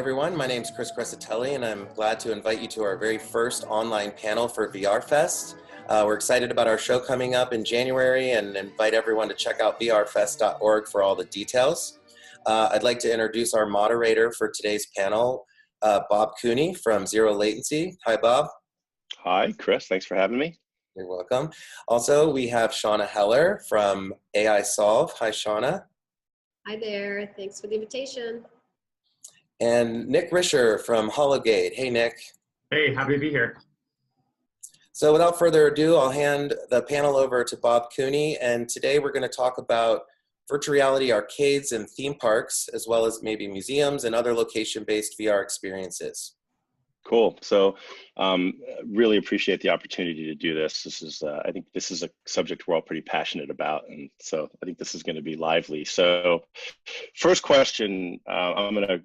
everyone. My name is Crescitelli, and I'm glad to invite you to our very first online panel for VR Fest. We're excited about our show coming up in January and invite everyone to check out vrfest.org for all the details. I'd like to introduce our moderator for today's panel, Bob Cooney from Zero Latency. Hi, Bob. Hi, Chris. Thanks for having me. You're welcome. Also, we have Shauna Heller from Aisolve. Hi, Shauna. Hi there. Thanks for the invitation. And Nick Risher from Hologate. Hey, Nick. Hey, happy to be here. So without further ado, I'll hand the panel over to Bob Cooney. And today we're going to talk about virtual reality arcades and theme parks, as well as maybe museums and other location-based VR experiences. Cool. So really appreciate the opportunity to do this. This is, I think this is a subject we're all pretty passionate about. And so I think this is going to be lively. So first question, I'm going to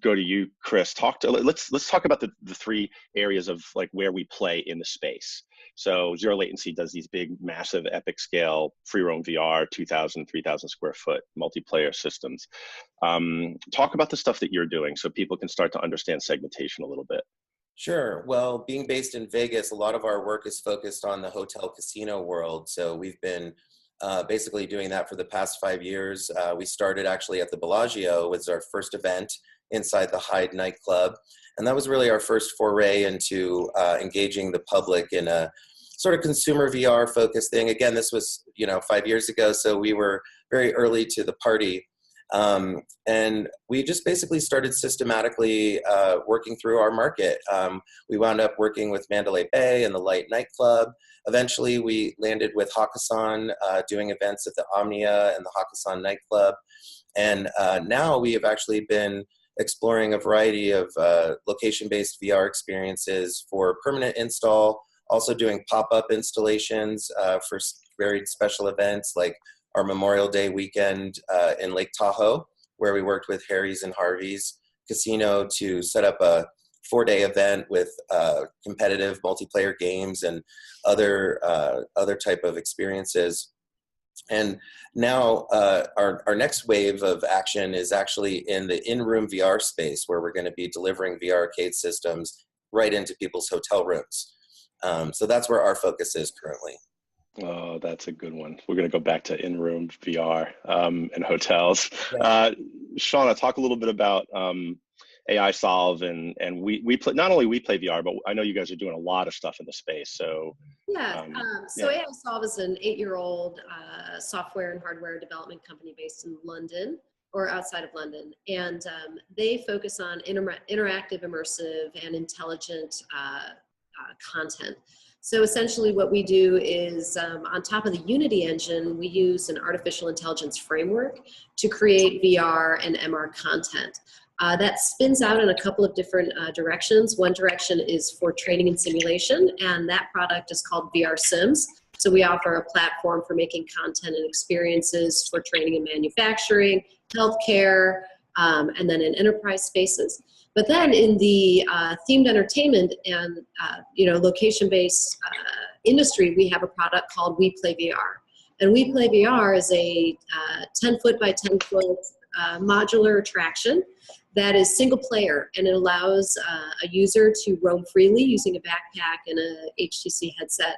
go to you, Chris. Let's talk about the three areas of like where we play in the space. So Zero Latency does these big, massive, epic scale free roam VR, 2,000, 3,000 square foot multiplayer systems. Talk about the stuff that you're doing so people can start to understand segmentation a little bit. Sure. Well, being based in Vegas, a lot of our work is focused on the hotel casino world. So we've been basically doing that for the past 5 years. We started actually at the Bellagio, was our first event inside the Hyde nightclub. And that was really our first foray into engaging the public in a sort of consumer VR focused thing. Again, this was, 5 years ago, so we were very early to the party. And we just basically started systematically working through our market. We wound up working with Mandalay Bay and the Light nightclub. Eventually, we landed with Hakkasan, doing events at the Omnia and the Hakkasan nightclub. And now we have actually been exploring a variety of location-based VR experiences for permanent install, also doing pop-up installations for very special events like our Memorial Day weekend in Lake Tahoe, where we worked with Harry's and Harvey's Casino to set up a 4-day event with competitive multiplayer games and other type of experiences. And now our next wave of action is actually in the in-room VR space, where we're going to be delivering VR arcade systems right into people's hotel rooms. So that's where our focus is currently. Oh, that's a good one. We're going to go back to in-room VR and hotels. Yeah. Shauna, talk a little bit about Aisolve and we play, not only we play VR, but I know you guys are doing a lot of stuff in the space. So yeah, Aisolve is an 8-year-old software and hardware development company based in London or outside of London, and they focus on interactive, immersive, and intelligent content. So essentially what we do is on top of the Unity engine, we use an artificial intelligence framework to create VR and MR content. That spins out in a couple of different directions. One direction is for training and simulation, and that product is called VR Sims. So we offer a platform for making content and experiences for training and manufacturing, healthcare, and then in enterprise spaces. But then in the themed entertainment and location-based industry, we have a product called We Play VR. And We Play VR is a 10-foot by 10-foot modular attraction that is single player, and it allows a user to roam freely using a backpack and a HTC headset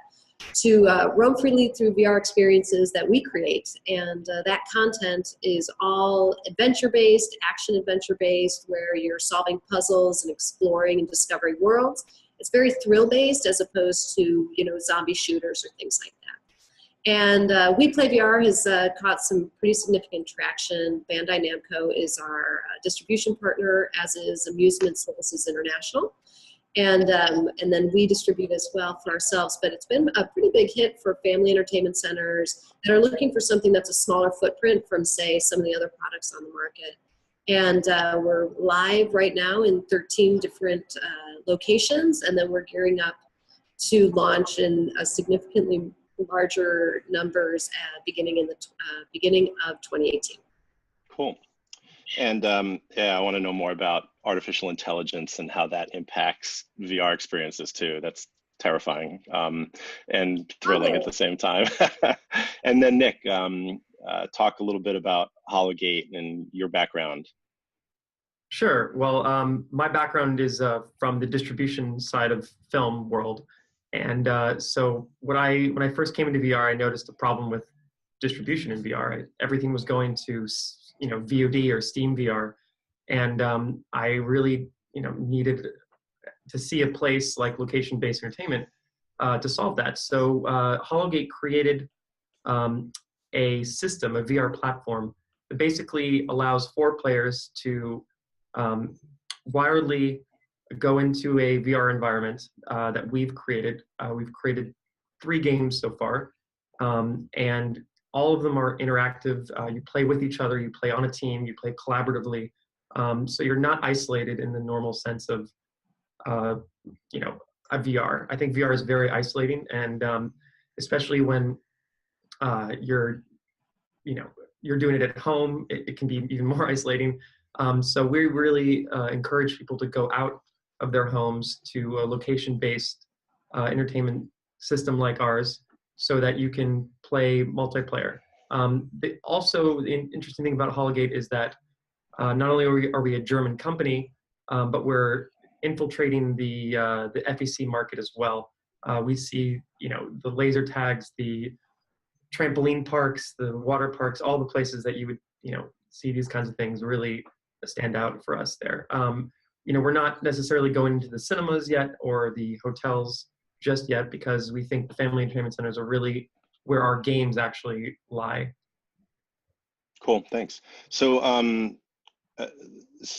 to roam freely through VR experiences that we create. And that content is all adventure-based, action adventure-based, where you're solving puzzles and exploring and discovering worlds. It's very thrill-based as opposed to, zombie shooters or things like that. And We Play VR has caught some pretty significant traction. Bandai Namco is our distribution partner, as is Amusement Services International. And then we distribute as well for ourselves. But it's been a pretty big hit for family entertainment centers that are looking for something that's a smaller footprint from, say, some of the other products on the market. And we're live right now in 13 different locations, and then we're gearing up to launch in a significantly larger numbers beginning of 2018. Cool. And I want to know more about artificial intelligence and how that impacts VR experiences too. That's terrifying and thrilling at the same time. And then Nick, talk a little bit about Hologate and your background. Sure. Well, my background is from the distribution side of film world, and so when I first came into VR, I noticed a problem with distribution in VR. Everything was going to VOD or Steam VR, and I really needed to see a place like location-based entertainment to solve that. So Hologate created a system, a VR platform that basically allows 4 players to wirely go into a VR environment that we've created. We've created 3 games so far, and all of them are interactive. You play with each other, you play on a team, you play collaboratively. So you're not isolated in the normal sense of, a VR. I think VR is very isolating, and especially when you're doing it at home, it can be even more isolating. So we really encourage people to go out of their homes to a location-based entertainment system like ours, so that you can play multiplayer. Also, the interesting thing about Hologate is that not only are we a German company, but we're infiltrating the FEC market as well. We see the laser tags, the trampoline parks, the water parks, all the places that you would see these kinds of things really stand out for us there. We're not necessarily going into the cinemas yet or the hotels just yet, because we think the family entertainment centers are really where our games actually lie. Cool, thanks. So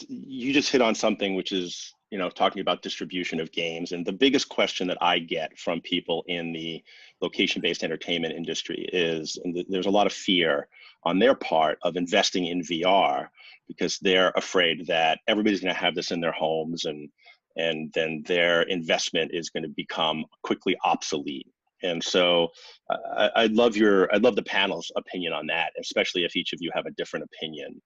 you just hit on something, which is talking about distribution of games, and the biggest question that I get from people in the location-based entertainment industry is, and there's a lot of fear on their part of investing in VR, because they're afraid that everybody's going to have this in their homes, and then their investment is going to become quickly obsolete. And so I'd love the panel's opinion on that, especially if each of you have a different opinion.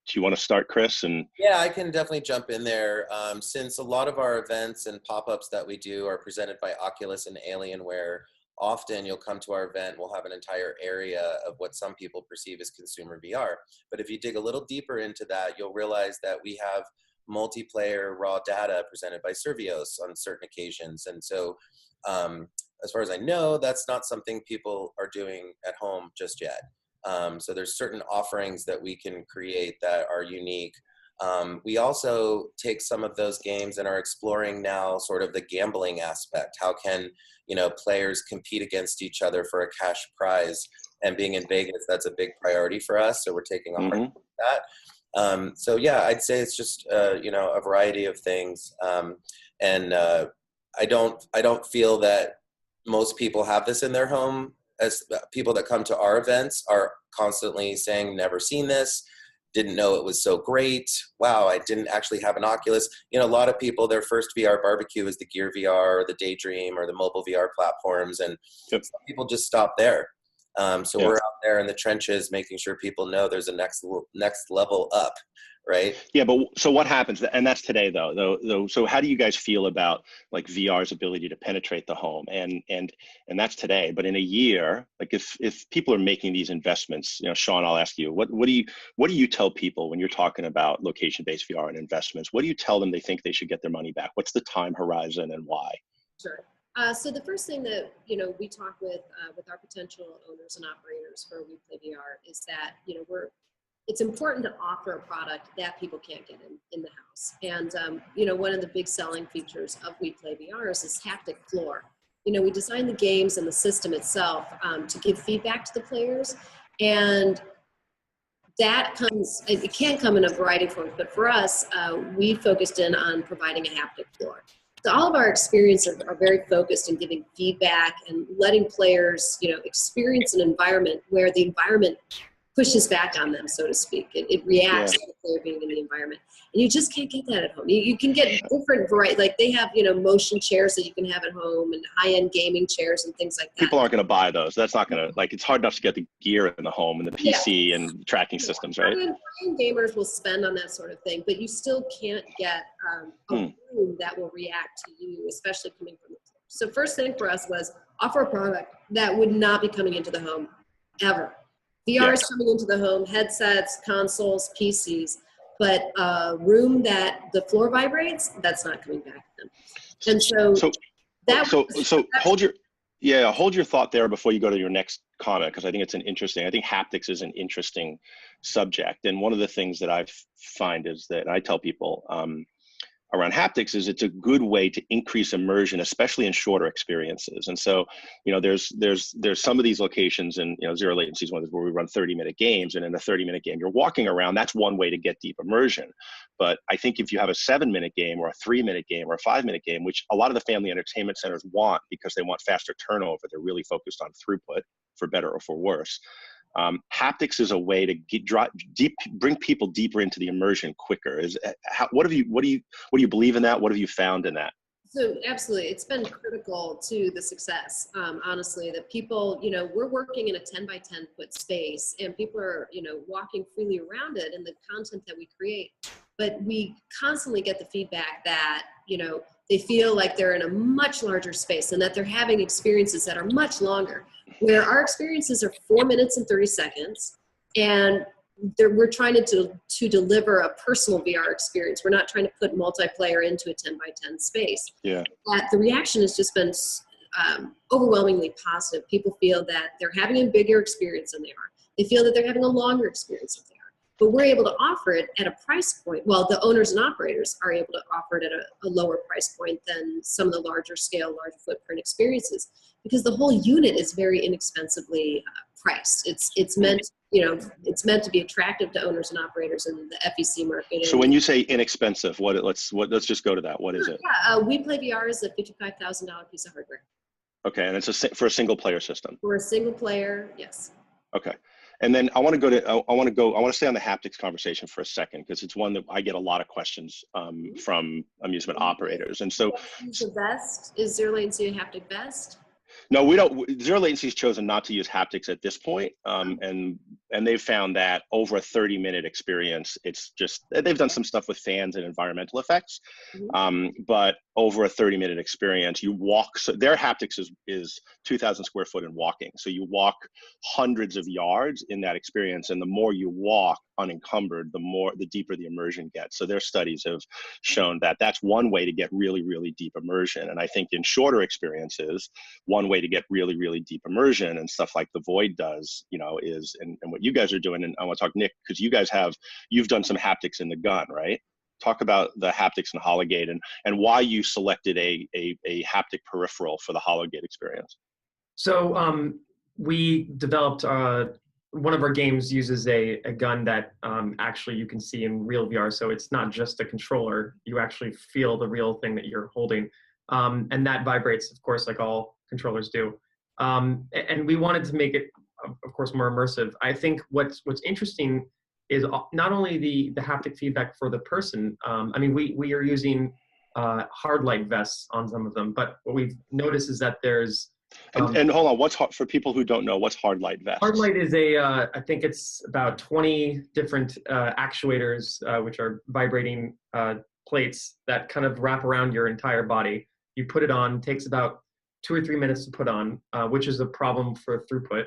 Do you want to start, Chris? And yeah, I can definitely jump in there. Since a lot of our events and pop-ups that we do are presented by Oculus and Alienware, often you'll come to our event, we'll have an entire area of what some people perceive as consumer VR. But if you dig a little deeper into that, you'll realize that we have multiplayer raw data presented by Survios on certain occasions. And so as far as I know, that's not something people are doing at home just yet. So there's certain offerings that we can create that are unique. We also take some of those games and are exploring now sort of the gambling aspect. How can players compete against each other for a cash prize? And being in Vegas, that's a big priority for us. So we're taking a hard look at that. So yeah, I'd say it's just a variety of things. And I don't feel that most people have this in their home. As people that come to our events are constantly saying, never seen this, didn't know it was so great. Wow, I didn't actually have an Oculus. A lot of people, their first VR barbecue is the Gear VR or the Daydream or the mobile VR platforms. And some people just stop there. So we're out there in the trenches making sure people know there's a next level up, right? Yeah, but so what happens, and that's today though, so how do you guys feel about like VR's ability to penetrate the home? And that's today, but in a year, like if people are making these investments, Shauna, I'll ask you, what do you tell people when you're talking about location-based VR and investments? What do you tell them they think they should get their money back? What's the time horizon and why? Sure. So the first thing that we talk with our potential owners and operators for We Play VR is that it's important to offer a product that people can't get in the house. And one of the big selling features of We Play VR is this haptic floor. We designed the games and the system itself to give feedback to the players, and that it can come in a variety of forms, but for us, we focused in on providing a haptic floor. So all of our experiences are very focused in giving feedback and letting players, experience an environment where the environment pushes back on them, so to speak. It reacts to the player being in the environment. And you just can't get that at home. You can get different variety, like they have, motion chairs that you can have at home and high-end gaming chairs and things like that. People aren't going to buy those. That's not going to, it's hard enough to get the gear in the home and the PC and tracking systems, right? High-end gamers will spend on that sort of thing, but you still can't get a room that will react to you, especially coming from the floor. So first thing for us was offer a product that would not be coming into the home ever. VR is coming into the home, headsets, consoles, PCs, but a room that the floor vibrates, that's not coming back to them. And so hold your thought there before you go to your next comment, because I think it's I think haptics is an interesting subject. And one of the things that I find is that I tell people around haptics is it's a good way to increase immersion, especially in shorter experiences. And so, there's some of these locations, and zero latency is one where we run 30-minute games, and in a 30-minute game, you're walking around. That's one way to get deep immersion. But I think if you have a 7-minute game or a 3-minute game or a 5-minute game, which a lot of the family entertainment centers want because they want faster turnover, they're really focused on throughput, for better or for worse. Haptics is a way to bring people deeper into the immersion quicker. What do you believe in that? What have you found in that? So absolutely, it's been critical to the success. Honestly, that people, we're working in a 10 by 10 foot space, and people are, walking freely around it and the content that we create. But we constantly get the feedback that, they feel like they're in a much larger space and that they're having experiences that are much longer, where our experiences are 4 minutes and 30 seconds. And we're trying to deliver a personal VR experience. We're not trying to put multiplayer into a 10 by 10 space. Yeah. The reaction has just been overwhelmingly positive. People feel that they're having a bigger experience than they are. They feel that they're having a longer experience than they are. But we're able to offer it at a price point. Well, the owners and operators are able to offer it at a lower price point than some of the larger scale, larger footprint experiences, because the whole unit is very inexpensively priced. It's meant, it's meant to be attractive to owners and operators in the FEC market. So when you say inexpensive, let's just go to that. What is it? Yeah, We Play VR is a $55,000 piece of hardware. Okay, and it's for a single player system. For a single player, yes. Okay. And then I want to stay on the haptics conversation for a second, because it's one that I get a lot of questions from amusement operators. And so, the best is zero latency a haptic best? No, we don't. Zero Latency has chosen not to use haptics at this point, and they've found that over a 30-minute experience, it's just, they've done some stuff with fans and environmental effects, but over a 30-minute experience, you walk. So their haptics is 2,000 square foot and walking. So you walk hundreds of yards in that experience, and the more you walk unencumbered, the deeper the immersion gets. So their studies have shown that that's one way to get really, really deep immersion. And I think in shorter experiences, one way to get really, really deep immersion and stuff like the Void does, is, and what you guys are doing, and I want to talk, Nick, because you've done some haptics in the gun, right? Talk about the haptics in Hologate and why you selected a haptic peripheral for the Hologate experience. So we developed, one of our games uses a gun that actually you can see in real VR. So it's not just a controller, you actually feel the real thing that you're holding. And that vibrates, of course, like all controllers do. And we wanted to make it, of course, more immersive. I think what's interesting is not only the haptic feedback for the person. I mean, we are using hard light vests on some of them, but what we've noticed is that there's and hold on, what's hard for people who don't know? What's hard light vests? Hard light is I think it's about 20 different actuators, which are vibrating plates that kind of wrap around your entire body. You put it on, takes about 2 or 3 minutes to put on, which is a problem for throughput.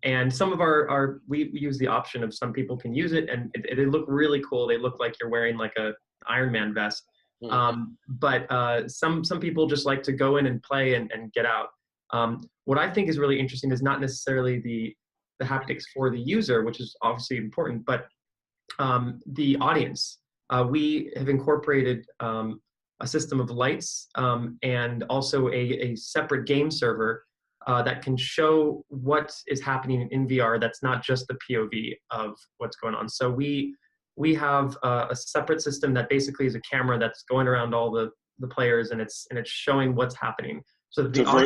And some of we use the option of some people can use it, and they look really cool. They look like you're wearing like a Iron Man vest. But some people just like to go in and play and get out. What I think is really interesting is not necessarily the haptics for the user, which is obviously important, but the audience. We have incorporated a system of lights and also a separate game server that can show what is happening in VR that's not just the POV of what's going on. So we have a separate system that basically is a camera that's going around all the players, and it's showing what's happening. So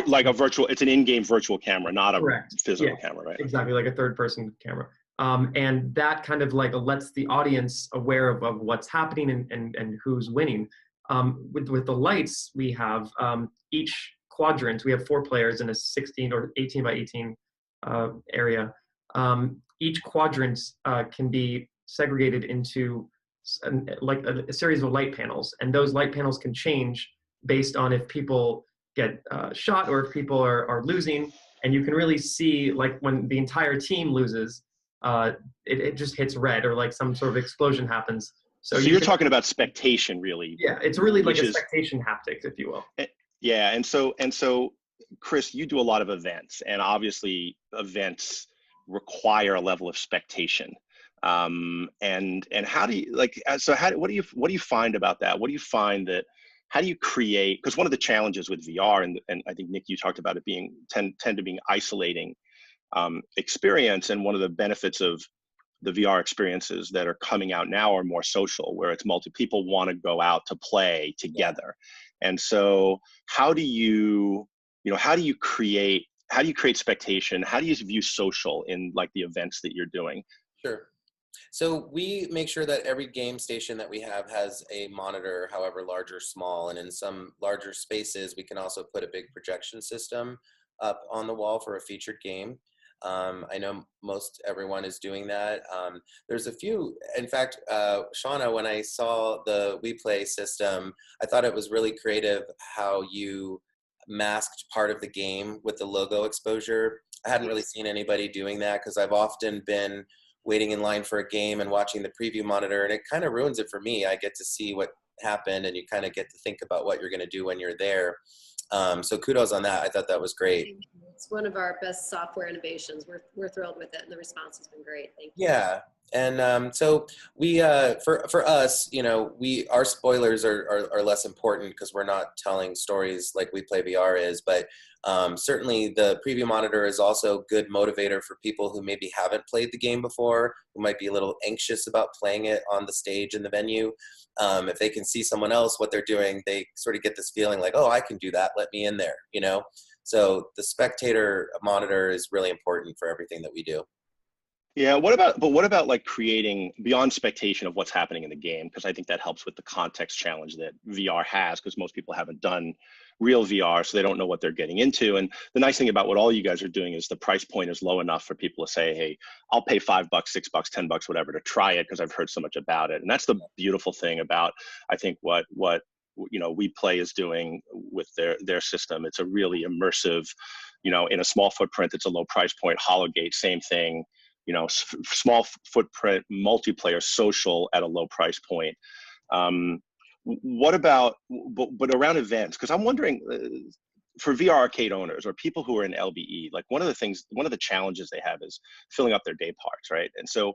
like a virtual, it's an in-game virtual camera, not a physical camera, right? Exactly, like a third-person camera. And that kind of like lets the audience aware of what's happening and who's winning. With the lights, we have each quadrant, we have 4 players in a 16 or 18 by 18 area. Each quadrant can be segregated into like a series of light panels, and those light panels can change based on if people get shot or if people are losing. And you can really see, like when the entire team loses, it just hits red, or like some sort of explosion happens. So you're talking about spectation, really. Yeah, it's really like a spectation haptics, if you will. Yeah, and so, Chris, you do a lot of events, and obviously events require a level of spectation. And how do you what do you find about that? What do you find that? How do you create? Because one of the challenges with VR, and I think Nick, you talked about it being tend to being isolating experience, and one of the benefits of the VR experiences that are coming out now are more social, where it's people want to go out to play together. And so how do you create spectation? How do you view social in like the events that you're doing? Sure. So we make sure that every game station that we have has a monitor, however large or small. And in some larger spaces, we can also put a big projection system up on the wall for a featured game. I know most everyone is doing that. There's a few, in fact, Shauna, when I saw the WePlay system, I thought it was really creative how you masked part of the game with the logo exposure. I hadn't really seen anybody doing that, because I've often been waiting in line for a game and watching the preview monitor, and it kind of ruins it for me. I get to see what happened, and you kind of get to think about what you're going to do when you're there. So kudos on that. I thought that was great. It's one of our best software innovations. We're thrilled with it, and the response has been great. Thank you. Yeah, and so we for us, our spoilers are less important because we're not telling stories like We Play VR is, but certainly the preview monitor is also a good motivator for people who maybe haven't played the game before, who might be a little anxious about playing it on the stage in the venue. If they can see someone else what they're doing, they sort of get this feeling like, oh, I can do that, let me in there, So the spectator monitor is really important for everything that we do. Yeah, what about like creating beyond spectation of what's happening in the game? Because I think that helps with the context challenge that VR has, because most people haven't done real VR, so they don't know what they're getting into. And the nice thing about what all you guys are doing is the price point is low enough for people to say, hey, I'll pay $5, $6, $10, whatever, to try it because I've heard so much about it. And that's the beautiful thing about, I think, what WePlay is doing with their system. It's a really immersive, in a small footprint, it's a low price point. Hologate, same thing. Small footprint, multiplayer, social at a low price point. What about, but around events? Because I'm wondering, for VR arcade owners or people who are in LBE, like one of the challenges they have is filling up their day parts, right? And so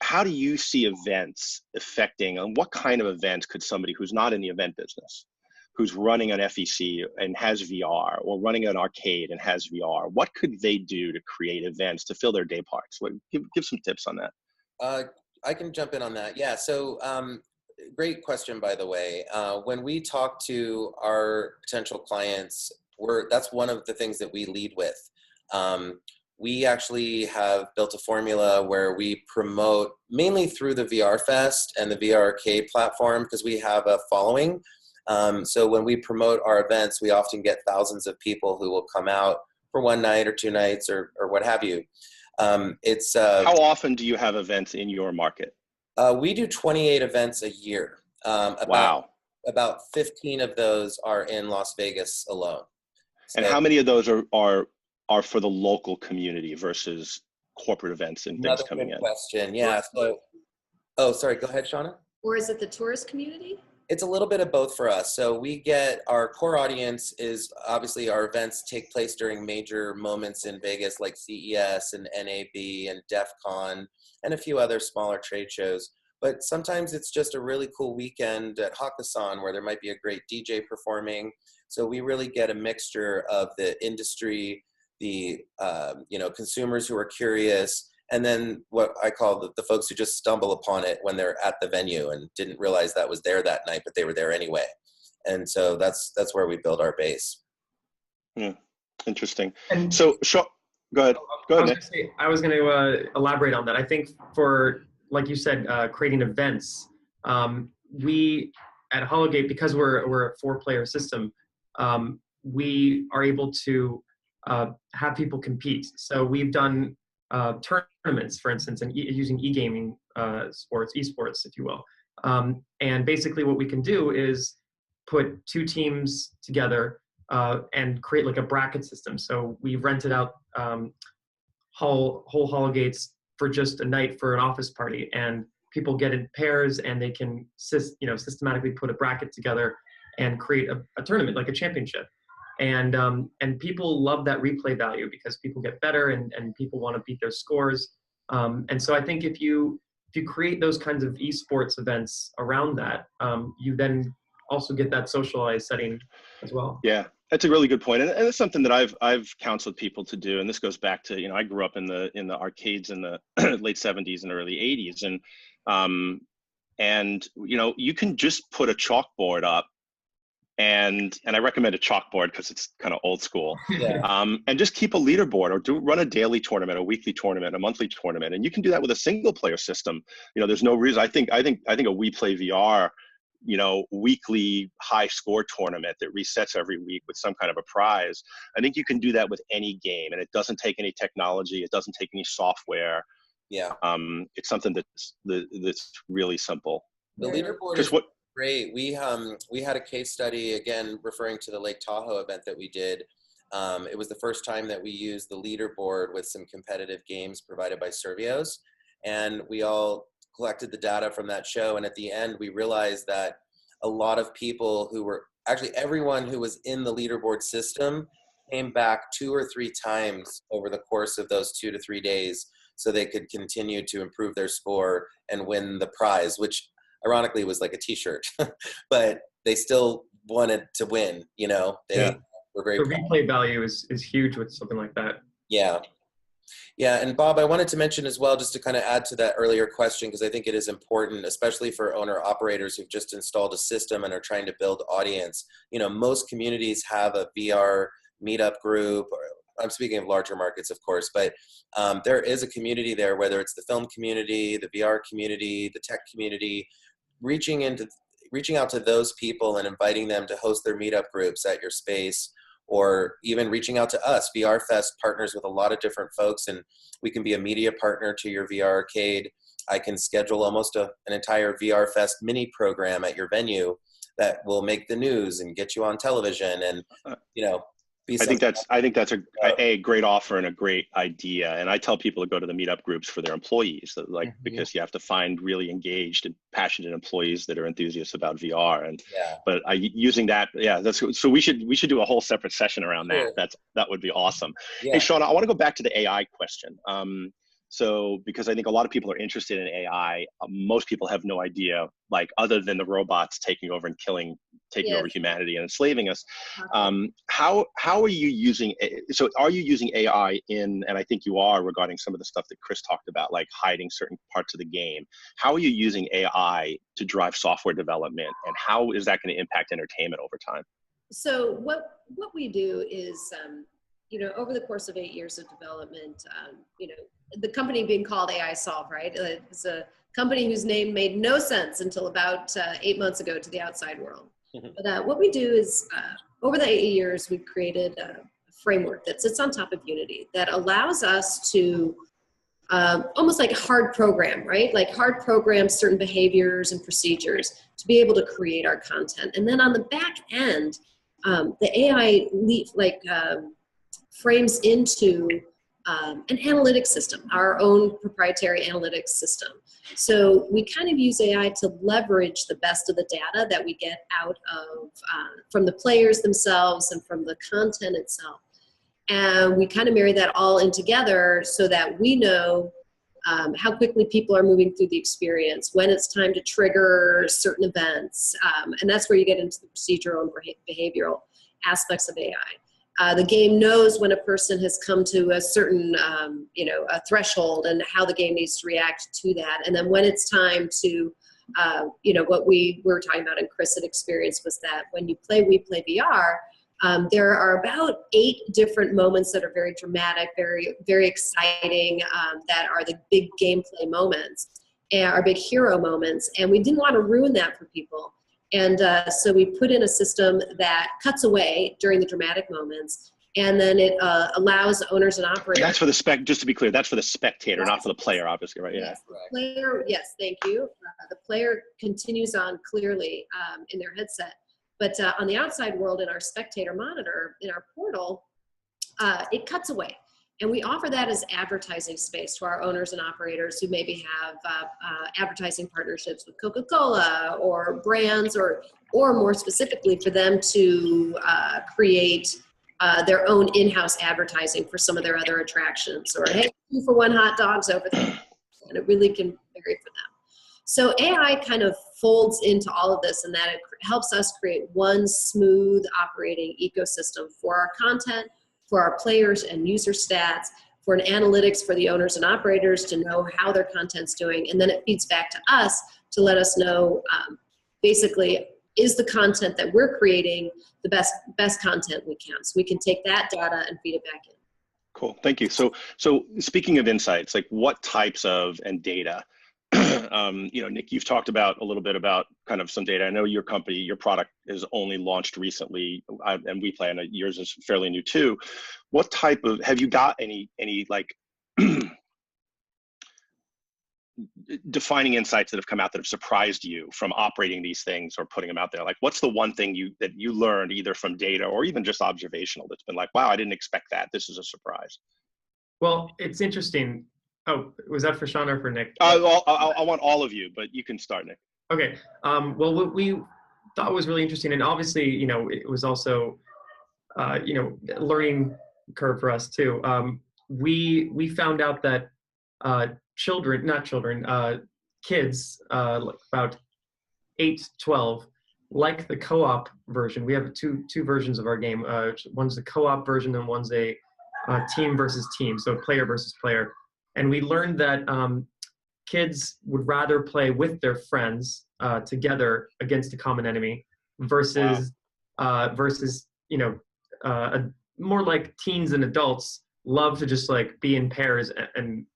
how do you see events affecting, and what kind of events could somebody who's not in the event business, who's running an FEC and has VR, or running an arcade and has VR, what could they do to create events to fill their day parts? Give some tips on that. I can jump in on that. Yeah, so great question, by the way. When we talk to our potential clients, that's one of the things that we lead with. We actually have built a formula where we promote mainly through the VR Fest and the VR Arcade platform, because we have a following. So when we promote our events, we often get thousands of people who will come out for one night or 2 nights or what have you. How often do you have events in your market? We do 28 events a year. Wow. About 15 of those are in Las Vegas alone. And how many of those are for the local community versus corporate events and things coming in? Question. Yeah. So, sorry. Go ahead, Shauna. Or is it the tourist community? It's a little bit of both for us. So we get, our core audience is obviously, our events take place during major moments in Vegas, like CES and NAB and DEF CON and a few other smaller trade shows. But sometimes it's just a really cool weekend at Hakkasan where there might be a great DJ performing. So we really get a mixture of the industry, the consumers who are curious, and then what I call the folks who just stumble upon it when they're at the venue and didn't realize that was there that night, but they were there anyway. And so that's where we build our base. Yeah, interesting. And so, go ahead. I was going to elaborate on that. I think for, like you said, creating events, we at Hologate, because we're a 4-player system, we are able to have people compete. So we've done tournaments, for instance, and using e-gaming esports, if you will. And basically what we can do is put 2 teams together and create like a bracket system. So we've rented out whole Hologates for just a night for an office party, and people get in pairs and they can systematically put a bracket together and create a tournament, like a championship. And people love that replay value because people get better and people want to beat their scores. And so I think if you create those kinds of esports events around that, you then also get that socialized setting as well. Yeah, that's a really good point, and it's something that I've counseled people to do. And this goes back to, I grew up in the arcades in the late '70s and early '80s, and you can just put a chalkboard up. And I recommend a chalkboard because it's kind of old school. Yeah. And just keep a leaderboard, or run a daily tournament, a weekly tournament, a monthly tournament, and you can do that with a single player system. There's no reason. I think a We Play VR, weekly high score tournament that resets every week with some kind of a prize. I think you can do that with any game, and it doesn't take any technology. It doesn't take any software. Yeah. It's something that's really simple. The leaderboard is great. We had a case study, again, referring to the Lake Tahoe event that we did. It was the first time that we used the leaderboard with some competitive games provided by Servios, and we all collected the data from that show. And at the end, we realized that a lot of people everyone who was in the leaderboard system came back 2 or 3 times over the course of those 2 to 3 days, so they could continue to improve their score and win the prize, which ironically was like a t-shirt, but they still wanted to win, They were very The replay value is huge with something like that. Yeah. Yeah, and Bob, I wanted to mention as well, just to kind of add to that earlier question, because I think it is important, especially for owner-operators who've just installed a system and are trying to build audience. Most communities have a VR meetup group. I'm speaking of larger markets, of course, but there is a community there, whether it's the film community, the VR community, the tech community, reaching out to those people and inviting them to host their meetup groups at your space, or even reaching out to us. VR Fest partners with a lot of different folks, and we can be a media partner to your VR arcade. I can schedule almost an entire VR Fest mini program at your venue that will make the news and get you on television, and I think that's a great offer and a great idea. And I tell people to go to the meetup groups for their employees, because you have to find really engaged and passionate employees that are enthusiasts about VR. And but using that, so we should do a whole separate session around that. That would be awesome. Yeah. Hey, Shauna, I want to go back to the AI question. So because I think a lot of people are interested in AI, most people have no idea, other than the robots taking over and taking over humanity and enslaving us. How are you using, are you using AI and I think you are, regarding some of the stuff that Chris talked about, like hiding certain parts of the game. How are you using AI to drive software development, and how is that going to impact entertainment over time? So what we do is, over the course of 8 years of development, the company being called Aisolve, right? It's a company whose name made no sense until about 8 months ago to the outside world. But what we do is, over the 8 years, we've created a framework that sits on top of Unity that allows us to almost like hard program, right? Like hard program certain behaviors and procedures to be able to create our content. And then on the back end, the AI frames into an analytics system, our own proprietary analytics system. So we kind of use AI to leverage the best of the data that we get out of from the players themselves and from the content itself. And we kind of marry that all in together so that we know how quickly people are moving through the experience, when it's time to trigger certain events. And that's where you get into the procedural and behavioral aspects of AI. The game knows when a person has come to a certain, a threshold, and how the game needs to react to that. And then when it's time to, what we were talking about in Crescitelli experience was that when you play We Play VR, there are about 8 different moments that are very dramatic, very, very exciting, that are the big gameplay moments, our big hero moments. And we didn't want to ruin that for people. And so we put in a system that cuts away during the dramatic moments, and then it allows owners and operators. That's for the just to be clear, that's for the spectator, not for the player, obviously, right? Yes, player. Yes, thank you. The player continues on clearly in their headset, but on the outside world, in our spectator monitor, in our portal, it cuts away. And we offer that as advertising space to our owners and operators who maybe have advertising partnerships with Coca-Cola or brands, or more specifically for them to create their own in-house advertising for some of their other attractions, or hey, 2-for-1 hot dogs over there. And it really can vary for them. So AI kind of folds into all of this, and that it helps us create one smooth operating ecosystem for our content, for our players and user stats, for an analytics for the owners and operators to know how their content's doing. And then it feeds back to us to let us know, basically, is the content that we're creating the best content we can? So we can take that data and feed it back in. Cool, thank you. So speaking of insights, like what types of and data, you know, Nick, you've talked about a little bit about kind of some data. I know your company, your product is only launched recently, and we plan, yours is fairly new too. What type of, have you got any like defining insights that have come out that have surprised you from operating these things or putting them out there? Like, what's the one thing that you learned either from data or even just observational that's been like, wow, I didn't expect that. This is a surprise. Well, it's interesting. Oh, was that for Shauna or for Nick? I want all of you, but you can start, Nick. Okay. Well, what we thought was really interesting, and obviously, you know, it was also, you know, learning curve for us too. We found out that kids, like about 8-12, like the co-op version. We have two versions of our game. One's the co-op version, and one's a team versus team, so player versus player. And we learned that kids would rather play with their friends together against a common enemy versus you know, more like teens and adults love to just like be in pairs and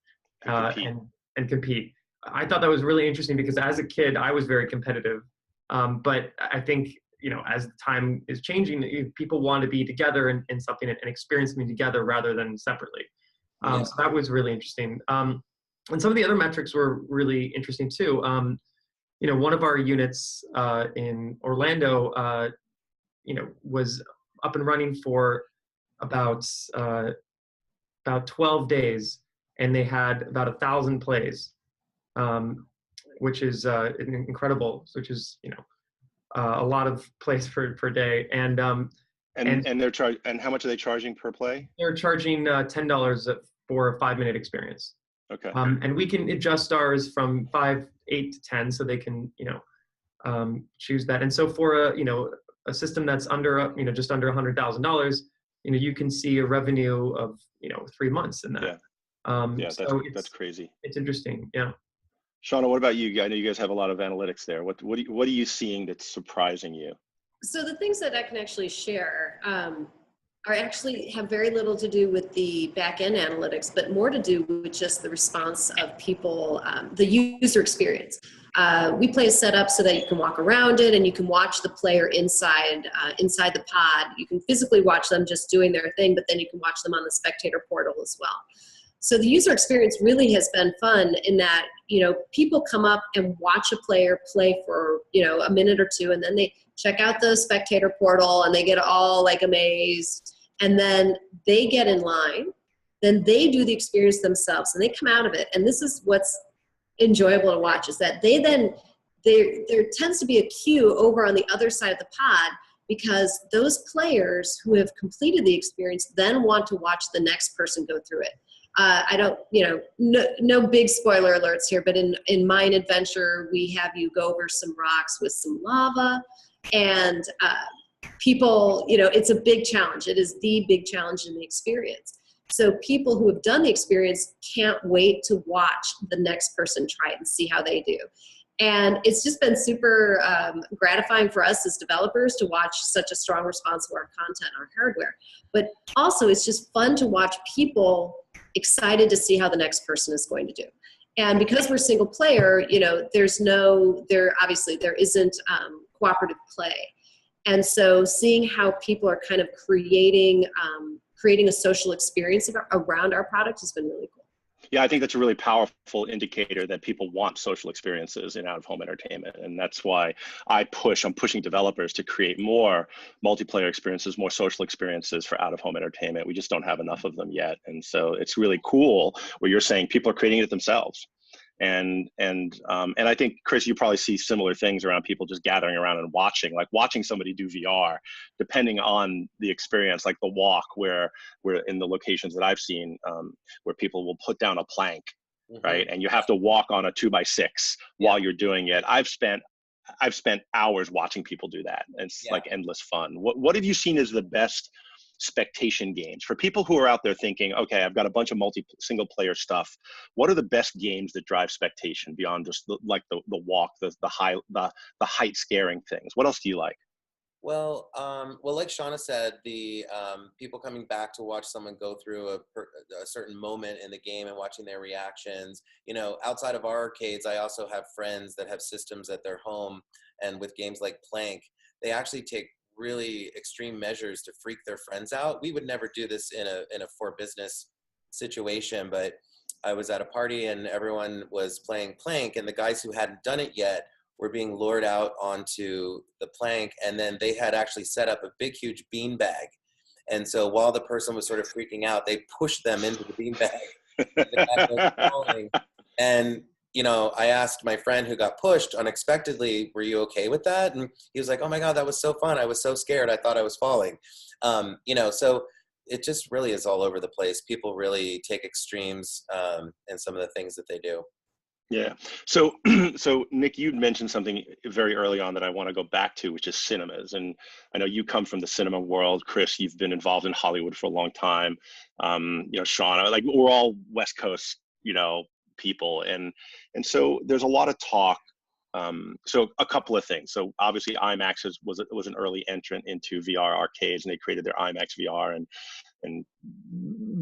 compete. I thought that was really interesting because as a kid I was very competitive, but I think, you know, as time is changing, people want to be together in something and experience something together rather than separately. So that was really interesting. And some of the other metrics were really interesting too. You know, one of our units in Orlando, you know, was up and running for about 12 days, and they had about 1,000 plays, which is incredible. Which is, you know, a lot of plays per day. And they're and how much are they charging per play? They're charging $10 for a 5-minute experience. Okay. And we can adjust ours from 5, 8 to 10, so they can, you know, choose that. And so for a system that's under, you know, just under $100,000, you know, you can see a revenue of, you know, 3 months in that. Yeah. So that's crazy. It's interesting. Yeah. Shauna, what about you? I know you guys have a lot of analytics there. What are you seeing that's surprising you? So the things that I can actually share actually have very little to do with the back-end analytics, but more to do with just the response of people, the user experience. We play a setup so that you can walk around it and you can watch the player inside the pod. You can physically watch them just doing their thing, but then you can watch them on the spectator portal as well. So the user experience really has been fun in that, you know, people come up and watch a player play for, you know, a minute or two, and then they check out the spectator portal and they get all like amazed, and then they get in line, then they do the experience themselves and they come out of it. And this is what's enjoyable to watch, is that there tends to be a queue over on the other side of the pod, because those players who have completed the experience then want to watch the next person go through it. I don't, you know, no big spoiler alerts here, but in Mine Adventure, we have you go over some rocks with some lava, and people, you know, it's a big challenge. It is the big challenge in the experience. So people who have done the experience can't wait to watch the next person try it and see how they do. And it's just been super gratifying for us as developers to watch such a strong response to our content, our hardware. But also it's just fun to watch people excited to see how the next person is going to do. And because we're single player, you know, there isn't cooperative play. And so seeing how people are kind of creating a social experience around our product has been really cool. Yeah, I think that's a really powerful indicator that people want social experiences in out-of-home entertainment. And that's why I'm pushing developers to create more multiplayer experiences, more social experiences for out-of-home entertainment. We just don't have enough of them yet. And so it's really cool where you're saying people are creating it themselves. And I think, Chris, you probably see similar things around people just gathering around and watching somebody do VR, depending on the experience, like the walk where in the locations that I've seen, where people will put down a plank, right? And you have to walk on a 2x6 while you're doing it. I've spent hours watching people do that. And it's like endless fun. What have you seen as the best spectation games for people who are out there thinking, okay, I've got a bunch of single player stuff? What are the best games that drive spectation beyond just the walk, the height scaring things? What else do you like? Well, like Shauna said, the people coming back to watch someone go through a certain moment in the game and watching their reactions. You know, outside of our arcades, I also have friends that have systems at their home, and with games like Plank, they actually take really extreme measures to freak their friends out. We would never do this in a for business situation, but I was at a party and everyone was playing Plank, and the guys who hadn't done it yet were being lured out onto the plank, and then they had actually set up a big, huge beanbag. And so while the person was sort of freaking out, they pushed them into the beanbag. The guy was falling. And, you know, I asked my friend who got pushed unexpectedly, were you okay with that? And he was like, oh my God, that was so fun. I was so scared. I thought I was falling. You know, so it just really is all over the place. People really take extremes in some of the things that they do. Yeah. So, so Nick, you'd mentioned something very early on that I want to go back to, which is cinemas. And I know you come from the cinema world. Chris, you've been involved in Hollywood for a long time. You know, Shauna, like we're all West Coast, you know, people. And so there's a lot of talk. So a couple of things. So obviously IMAX was an early entrant into VR arcades, and they created their IMAX VR, and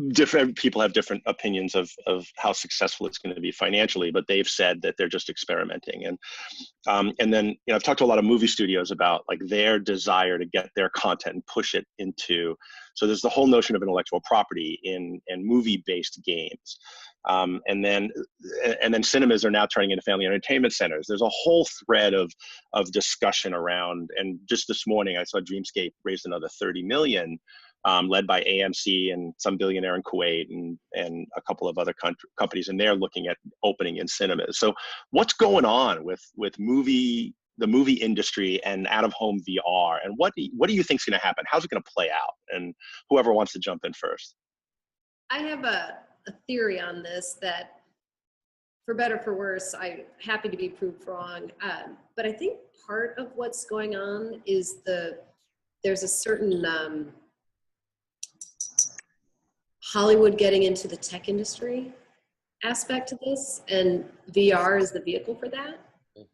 different people have different opinions of how successful it's going to be financially, but they've said that they're just experimenting. And then, you know, I've talked to a lot of movie studios about like their desire to get their content and push it into, so there's the whole notion of intellectual property in movie-based games. And then cinemas are now turning into family entertainment centers. There's a whole thread of discussion around, and just this morning I saw Dreamscape raised another 30 million, led by AMC and some billionaire in Kuwait and a couple of other companies, and they're looking at opening in cinemas. So what's going on with the movie industry and out-of-home VR, and what do you think is going to happen? How's it going to play out? And whoever wants to jump in first. I have a theory on this that, for better for worse, I'm happy to be proved wrong. But I think part of what's going on is there's a certain Hollywood getting into the tech industry aspect to this, and VR is the vehicle for that.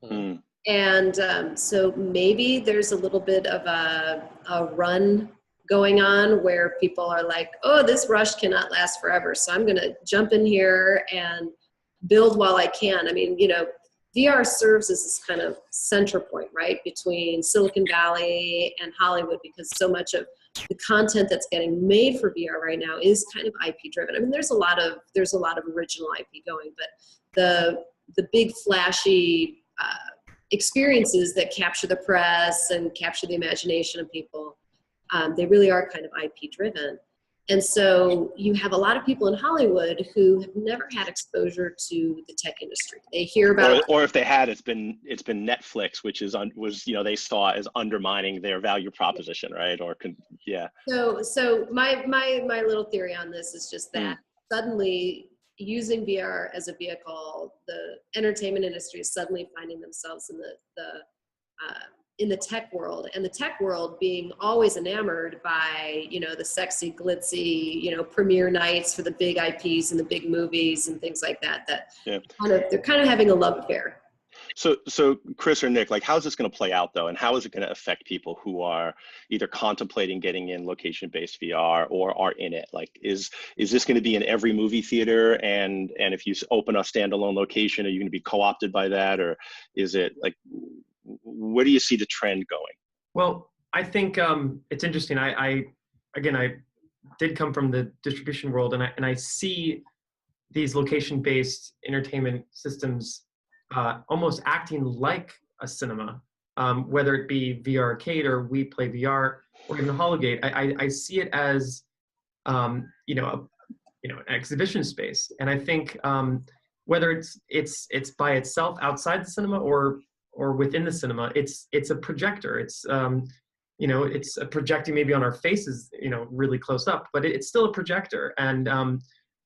Mm-hmm. And so maybe there's a little bit of a run going on where people are like, oh, this rush cannot last forever, so I'm going to jump in here and build while I can. I mean, you know, VR serves as this kind of center point, right, between Silicon Valley and Hollywood, because so much of the content that's getting made for VR right now is kind of IP driven. I mean, there's a lot of original IP going, but the big flashy experiences that capture the press and capture the imagination of people, they really are kind of IP driven. And so you have a lot of people in Hollywood who have never had exposure to the tech industry. They hear about, or if they had, it's been Netflix, which was you know, they saw as undermining their value proposition, right? Or yeah. So my little theory on this is just that suddenly using VR as a vehicle, the entertainment industry is suddenly finding themselves in the tech world, and the tech world being always enamored by, you know, the sexy, glitzy, you know, premiere nights for the big IPs and the big movies and things like that. They're kind of having a love affair. So Chris or Nick, like, how's this going to play out though, and how is it going to affect people who are either contemplating getting in location-based VR or are in it? Like, is this going to be in every movie theater? And if you open a standalone location, are you going to be co-opted by that, or is it like, where do you see the trend going? Well, I think it's interesting. I did come from the distribution world, and I see these location-based entertainment systems almost acting like a cinema, whether it be VR Arcade or We Play VR or even Hologate. I see it as you know, an exhibition space, and I think whether it's by itself outside the cinema or within the cinema, it's a projector. It's it's projecting maybe on our faces, really close up, but it's still a projector. And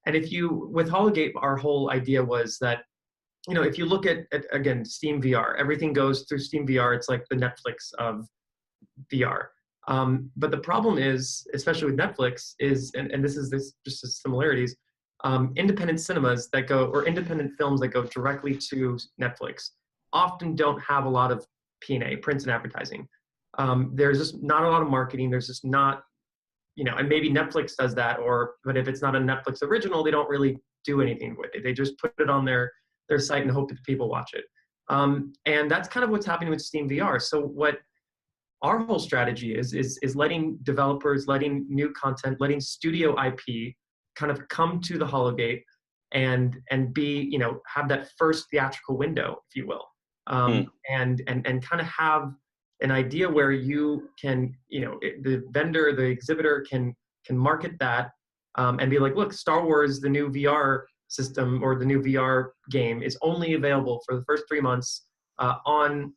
if you, with Hologate, our whole idea was that, if you look at again, Steam VR, everything goes through Steam VR. It's like the Netflix of VR. But the problem is, especially with Netflix, and this is just the similarities, independent cinemas that go, or independent films that go directly to Netflix often don't have a lot of P&A, print and advertising. There's just not a lot of marketing. There's just not, and maybe Netflix does that, but if it's not a Netflix original, they don't really do anything with it. They just put it on their site and hope that people watch it. And that's kind of what's happening with Steam VR. So what our whole strategy is letting developers, letting new content, letting studio IP kind of come to the Hologate and be, have that first theatrical window, if you will, and kind of have an idea where you can, the vendor, the exhibitor can market that and be like, look, Star Wars, the new VR system or the new VR game is only available for the first 3 months on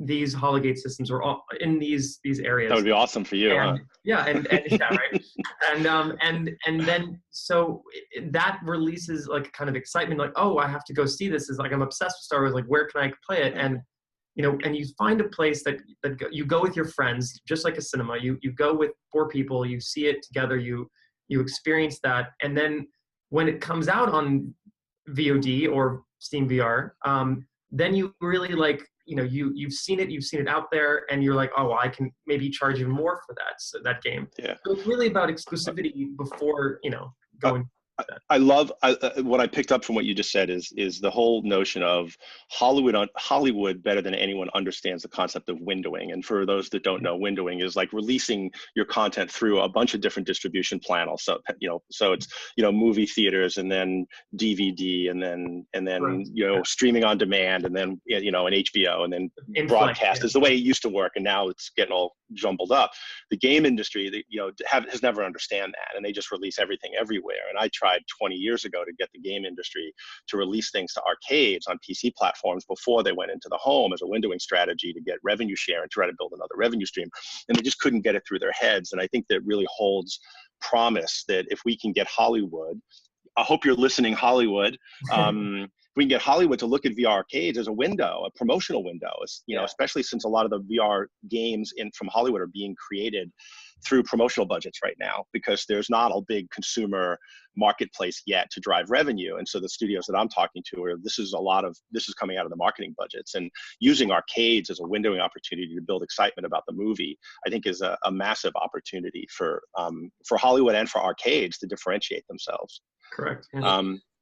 these Hologate systems or in these areas. That would be awesome for you, huh? Yeah, and yeah, right. And then so that releases like kind of excitement, like, oh, I have to go see this. Is like, I'm obsessed with Star Wars. Like, where can I play it? And and you find a place that you go with your friends, just like a cinema. You go with 4 people. You see it together. You experience that, and then when it comes out on VOD or Steam VR, then you really like. You've seen it out there, and you're like, oh, well, I can maybe charge even more for that game. Yeah. So it's really about exclusivity before, going. I love what I picked up from what you just said is the whole notion of Hollywood better than anyone understands the concept of windowing. And for those that don't know, windowing is like releasing your content through a bunch of different distribution channels. So so it's movie theaters, and then DVD, and then right. Streaming on demand, and then an HBO, and then broadcast is the way it used to work, and now it's getting all jumbled up. The game industry, has never understand that, and they just release everything everywhere. And I tried 20 years ago to get the game industry to release things to arcades on PC platforms before they went into the home as a windowing strategy to get revenue share and try to build another revenue stream. And they just couldn't get it through their heads. And I think that really holds promise that if we can get Hollywood, I hope you're listening, Hollywood, if we can get Hollywood to look at VR arcades as a window, a promotional window, especially since a lot of the VR games from Hollywood are being created through promotional budgets right now, because there's not a big consumer marketplace yet to drive revenue. And so the studios that I'm talking to this is coming out of the marketing budgets, and using arcades as a windowing opportunity to build excitement about the movie, I think is a massive opportunity for Hollywood and for arcades to differentiate themselves. Correct.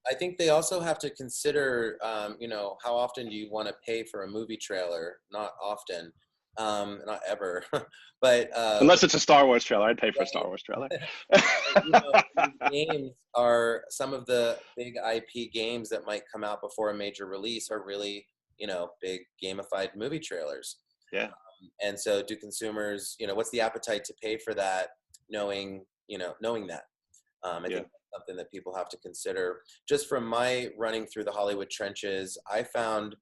I think they also have to consider, how often do you want to pay for a movie trailer? Not often, not ever, but unless it's a Star Wars trailer, I'd pay for a Star Wars trailer. These games are some of the big IP games that might come out before a major release are really, big gamified movie trailers. Yeah. And so, do consumers, what's the appetite to pay for that? Knowing that. I think that's something that people have to consider. Just from my running through the Hollywood trenches, I found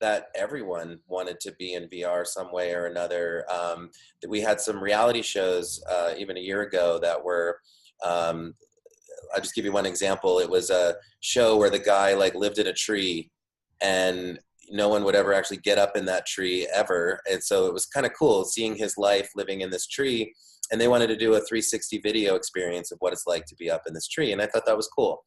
that everyone wanted to be in VR some way or another. That we had some reality shows even a year ago that were, I'll just give you one example. It was a show where the guy lived in a tree, and no one would ever actually get up in that tree ever. And so it was kind of cool seeing his life living in this tree. And they wanted to do a 360 video experience of what it's like to be up in this tree. And I thought that was cool.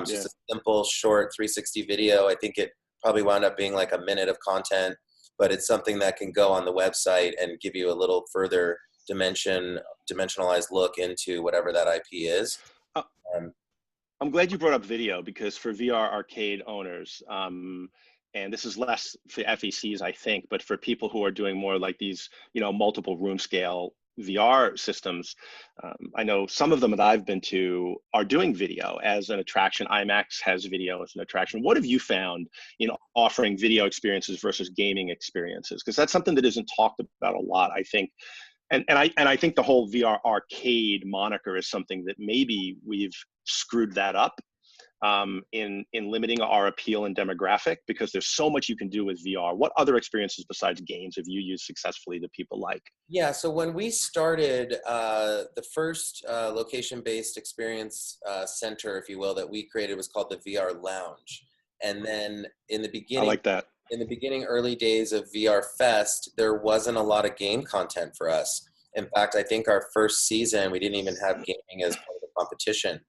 Just a simple, short 360 video. I think it probably wound up being like a minute of content, but it's something that can go on the website and give you a little further dimensionalized look into whatever that IP is. I'm glad you brought up video, because for VR arcade owners, and this is less for FECs, I think, but for people who are doing more like these, multiple room scale VR systems, I know some of them that I've been to are doing video as an attraction. IMAX has video as an attraction. What have you found in offering video experiences versus gaming experiences? Because that's something that isn't talked about a lot, I think. And I think the whole VR arcade moniker is something that maybe we've screwed that up in limiting our appeal and demographic, because there's so much you can do with VR. What other experiences besides games have you used successfully that people like? Yeah, so when we started, the first location-based experience center, if you will, that we created was called the VR Lounge. And then in the beginning, I like that. In the beginning, early days of VR Fest, there wasn't a lot of game content for us. In fact, I think our first season, we didn't even have gaming as part of the competition.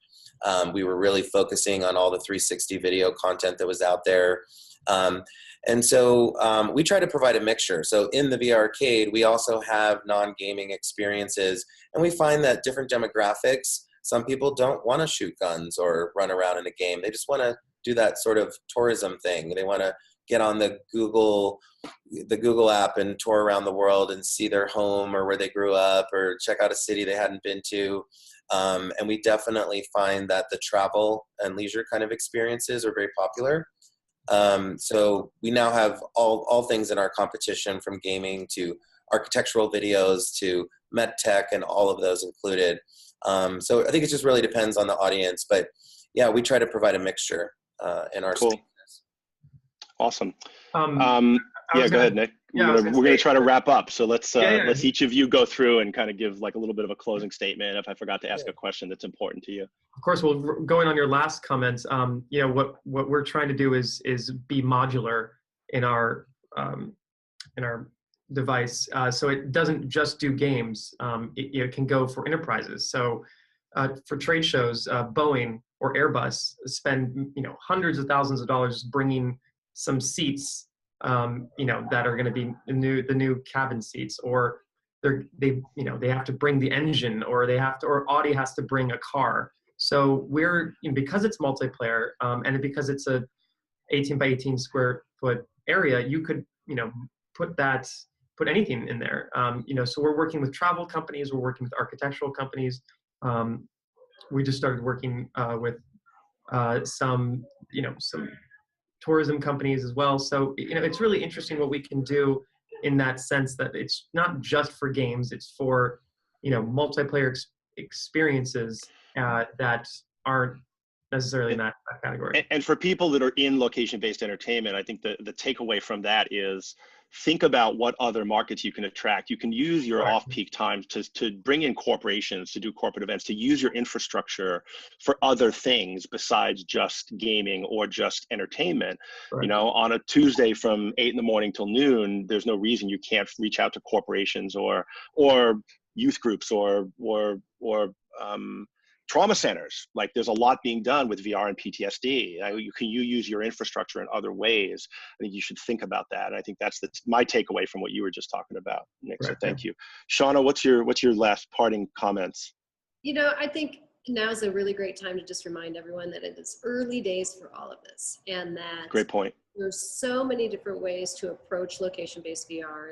We were really focusing on all the 360 video content that was out there. And so we try to provide a mixture. So in the VR Arcade, we also have non-gaming experiences. And we find that different demographics, some people don't want to shoot guns or run around in a game. They just want to do that sort of tourism thing. They want to get on the Google app and tour around the world and see their home or where they grew up, or check out a city they hadn't been to. And we definitely find that the travel and leisure kind of experiences are very popular. So we now have all things in our competition, from gaming to architectural videos to med tech, and all of those included. So I think it just really depends on the audience, but yeah, we try to provide a mixture in our Cool. stages. Awesome. Yeah, go ahead, Nick. Yeah, we're gonna try to wrap up. So let's yeah. each of you go through and kind of give like a little bit of a closing statement. If I forgot to ask a question that's important to you. Of course, well, going on your last comments, you know, what we're trying to do is be modular in our device, so it doesn't just do games. It can go for enterprises. So for trade shows, Boeing or Airbus spend hundreds of thousands of dollars bringing some seats, that are going to be the new cabin seats, or they have to bring the engine, or Audi has to bring a car. So we're, because it's multiplayer, and because it's a 18 by 18 square foot area, you could put anything in there. So we're working with travel companies, we're working with architectural companies. We just started working with some tourism companies as well. So it's really interesting what we can do in that sense, that it's not just for games, it's for multiplayer experiences that aren't necessarily in that category. And for people that are in location-based entertainment, I think the takeaway from that is think about what other markets you can attract. You can use your off-peak times to bring in corporations, to do corporate events, to use your infrastructure for other things besides just gaming or just entertainment. Right. On a Tuesday from 8 in the morning till noon, there's no reason you can't reach out to corporations or youth groups or trauma centers. Like, there's a lot being done with VR and PTSD. You use your infrastructure in other ways. I think you should think about that. And I think that's my takeaway from what you were just talking about, Nick. So thank you. Shauna, what's your last parting comments? I think now is a really great time to just remind everyone that it is early days for all of this, and that great point. There's so many different ways to approach location-based VR,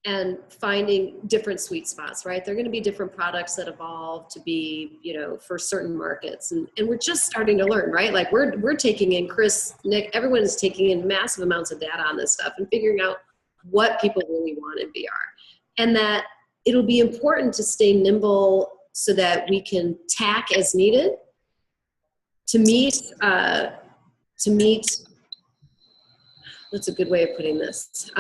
and finding different sweet spots, right? There are going to be different products that evolve to be, for certain markets. And we're just starting to learn, right? Like we're taking in, Chris, Nick, everyone is taking in massive amounts of data on this stuff and figuring out what people really want in VR. And that it'll be important to stay nimble so that we can tack as needed to meet, that's a good way of putting this,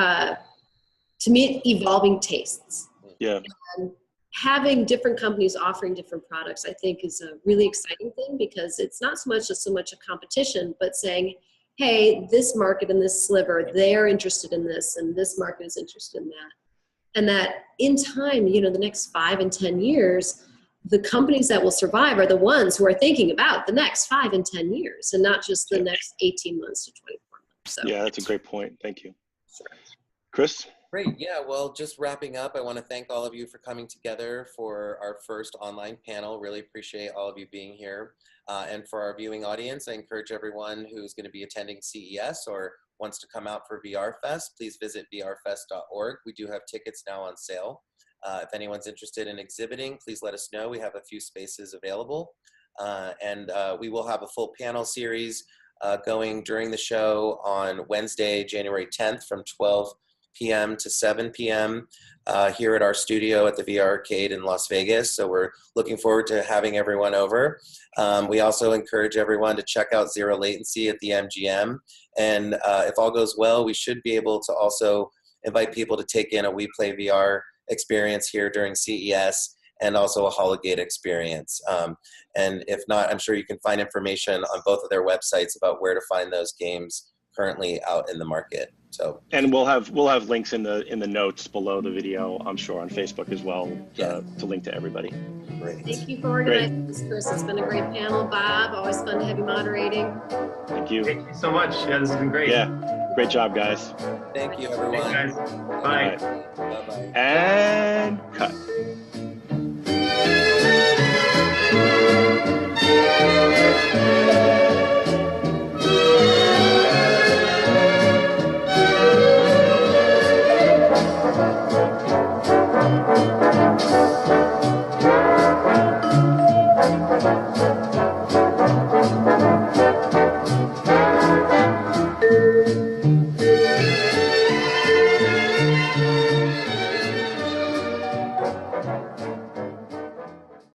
to meet evolving tastes. Yeah. And having different companies offering different products, I think, is a really exciting thing, because it's not so much a competition, but saying, hey, this market and this sliver, they're interested in this, and this market is interested in that. And that in time, the next 5 and 10 years, the companies that will survive are the ones who are thinking about the next 5 and 10 years, and not just the next 18 months to 24 months. So. Yeah, that's a great point. Thank you. Sure. Chris? Great. Yeah, well, just wrapping up, I want to thank all of you for coming together for our first online panel. Really appreciate all of you being here. And for our viewing audience, I encourage everyone who's going to be attending CES or wants to come out for VR Fest, please visit vrfest.org. We do have tickets now on sale. If anyone's interested in exhibiting, please let us know. We have a few spaces available. And we will have a full panel series going during the show on Wednesday, January 10th from 12 p.m. to 7 p.m. Here at our studio at the VR Arcade in Las Vegas. So we're looking forward to having everyone over. We also encourage everyone to check out Zero Latency at the MGM. And if all goes well, we should be able to also invite people to take in a We Play VR experience here during CES, and also a Hologate experience. And if not, I'm sure you can find information on both of their websites about where to find those games currently out in the market. So, and we'll have links in the notes below the video, I'm sure, on Facebook as well, to link to everybody. Great. Thank you for organizing this, Chris. It's been a great panel. Bob, always fun to have you moderating. Thank you. Thank you so much. Yeah, this has been great. Yeah, great job, guys. Thank you, everyone. Thanks, guys. Bye. Bye. Bye-bye. And